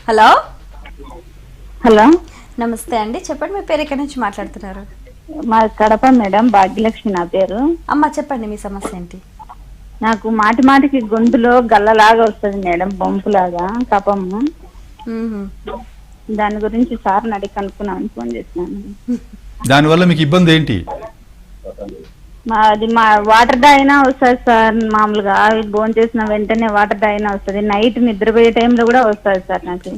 Hello hello నమస్తే అండి, చెప్పండి మీ పేరు ఎక్కడి నుంచి మాట్లాడుతున్నారు? మా కడప మేడం, భాగ్యలక్ష్మి నా పేరు. అమ్మ చెప్పండి మీ సమస్య ఏంటి? నాకు మాటి మాటికి గొంతులో గల్లలాగా వస్తుంది మేడం, బొంపులాగా కఫము. దాని గురించి సార్ని అడిగి కనుక్కున్నామని ఫోన్ చేసినాను. దానివల్ల మీకు ఇబ్బంది ఏంటి? అది మా వాటర్ తాగినా వస్తుంది సార్, మామూలుగా భోజనం చేసిన వెంటనే వాటర్ తాగినా వస్తుంది, నైట్ నిద్రపోయే టైంలో కూడా వస్తుంది సార్. నాకు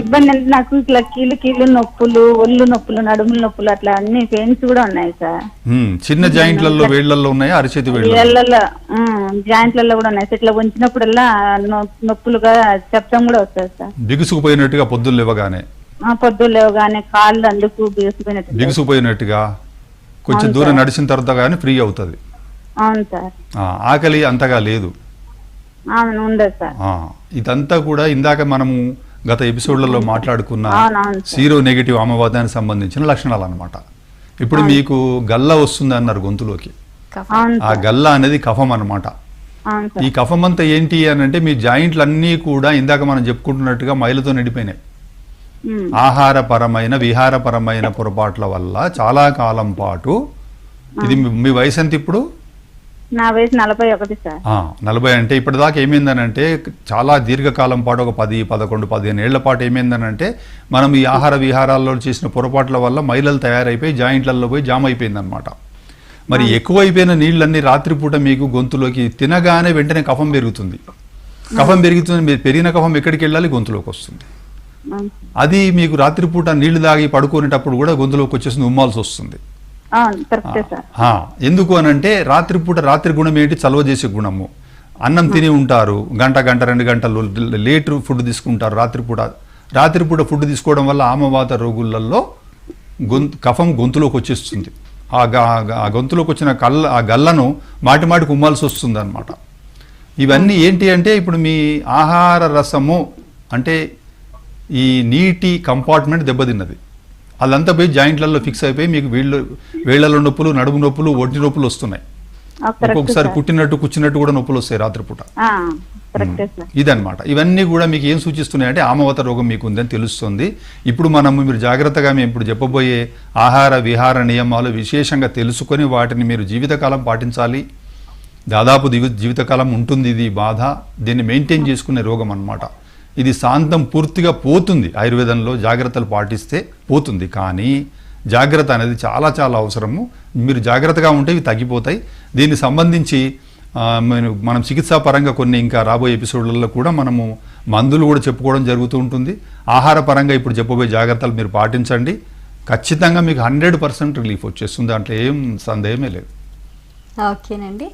ఇబ్బంది అంటే నాకు ఇట్లా కీళ్ళు నొప్పులు, ఒళ్ళు నొప్పులు, నడుముల నొప్పులు, అట్లా అన్ని పెయిన్స్ కూడా ఉన్నాయి సార్. చిన్న జాయింట్లలో వేళ్లలో ఉన్నాయా? అరిచేతి వేళ్లలో జాయింట్లలో కూడా ఉన్నాయి సార్. ఇట్లా ఉంచినప్పుడల్లా నొప్పులుగా శబ్దం కూడా వస్తుంది సార్. బిగుసుకుపోయినట్టుగా పొద్దున్న లేవగానే కాళ్ళు అందుకు బిగుసుకుపోయినట్టుగా కొంచెం దూరం నడిచిన తర్వాత కానీ ఫ్రీ అవుతుంది. అవును సార్. ఆకలి అంతగా లేదు. అవును, ఉండదు సార్. ఇదంతా కూడా ఇందాక మనము గత ఎపిసోడ్లలో మాట్లాడుకున్న సీరో నెగిటివ్ ఆమవాదానికి సంబంధించిన లక్షణాలు అన్నమాట. ఇప్పుడు మీకు గల్ల వస్తుంది అన్నారు గొంతులోకి. ఆ గల్ల అనేది కఫం అన్నమాట. ఈ కఫం అంతా ఏంటి అని అంటే మీ జాయింట్లు అన్నీ కూడా ఇందాక మనం చెప్పుకుంటున్నట్టుగా మైలతో నిండిపోయినాయి. ఆహారపరమైన విహారపరమైన పొరపాట్ల వల్ల చాలా కాలం పాటు. ఇది మీ వయసు ఎంత ఇప్పుడు? నా వయసు 41 సార్. 40 అంటే ఇప్పటిదాకా ఏమైందనంటే చాలా దీర్ఘకాలం పాటు ఒక 10, 11, 15 ఏళ్ల పాటు ఏమైందనంటే మనం ఈ ఆహార విహారాల్లో చేసిన పొరపాట్ల వల్ల మైలలు తయారైపోయి జాయింట్లలో పోయి జామ్ అయిపోయింది అనమాట. మరి ఎక్కువైపోయిన నీళ్ళన్నీ రాత్రిపూట మీకు గొంతులోకి తినగానే వెంటనే కఫం పెరుగుతుంది. కఫం పెరుగుతుంది, మీరు పెరిగిన కఫం ఎక్కడికి వెళ్ళాలి? గొంతులోకి వస్తుంది. అది మీకు రాత్రిపూట నీళ్లు తాగి పడుకునేటప్పుడు కూడా గొంతులోకి వచ్చేసి ఉమ్మాల్సి వస్తుంది. ఎందుకు అనంటే రాత్రి గుణం ఏంటి? చలవ చేసే గుణము. అన్నం తిని ఉంటారు, గంట 2 గంటలు లేట్ ఫుడ్ తీసుకుంటారు రాత్రిపూట ఫుడ్ తీసుకోవడం వల్ల ఆమవాత రోగులలో కఫం గొంతులోకి వచ్చేస్తుంది. ఆ గొంతులోకి వచ్చిన ఆ గల్లను మాటికి ఉమ్మాల్సి వస్తుంది అనమాట. ఇవన్నీ ఏంటి అంటే ఇప్పుడు మీ ఆహార రసము అంటే ఈ నీటి కంపార్ట్మెంట్ దెబ్బతిన్నది. అదంతా పోయి జాయింట్లలో ఫిక్స్ అయిపోయి మీకు వేళ్లలో నొప్పులు, నడుము నొప్పులు, ఒంటి నొప్పులు వస్తున్నాయి. ఒక్కొక్కసారి కూర్చున్నట్టు కూడా నొప్పులు వస్తాయి రాత్రిపూట. ఇదన్నమాట. ఇవన్నీ కూడా మీకు ఏం సూచిస్తున్నాయి అంటే ఆమవత రోగం మీకు ఉందని తెలుస్తుంది. ఇప్పుడు మీరు జాగ్రత్తగా మేము ఇప్పుడు చెప్పబోయే ఆహార విహార నియమాలు విశేషంగా తెలుసుకొని వాటిని మీరు జీవితకాలం పాటించాలి. దాదాపు జీవితకాలం ఉంటుంది ఇది బాధ. దీన్ని మెయింటైన్ చేసుకునే రోగం అన్నమాట. ఇది శాంతం పూర్తిగా పోతుంది. ఆయుర్వేదంలో జాగ్రత్తలు పాటిస్తే పోతుంది. కానీ జాగ్రత్త అనేది చాలా చాలా అవసరము. మీరు జాగ్రత్తగా ఉంటే ఇవి తగ్గిపోతాయి. దీనికి సంబంధించి మనం చికిత్సా పరంగా కొన్ని ఇంకా రాబోయే ఎపిసోడ్లలో కూడా మనము మందులు కూడా చెప్పుకోవడం జరుగుతూ ఉంటుంది. ఆహార పరంగా ఇప్పుడు చెప్పబోయే జాగ్రత్తలు మీరు పాటించండి. ఖచ్చితంగా మీకు 100% రిలీఫ్ వచ్చేస్తుంది. దాంట్లో ఏం సందేహమే లేదు. ఓకేనండి.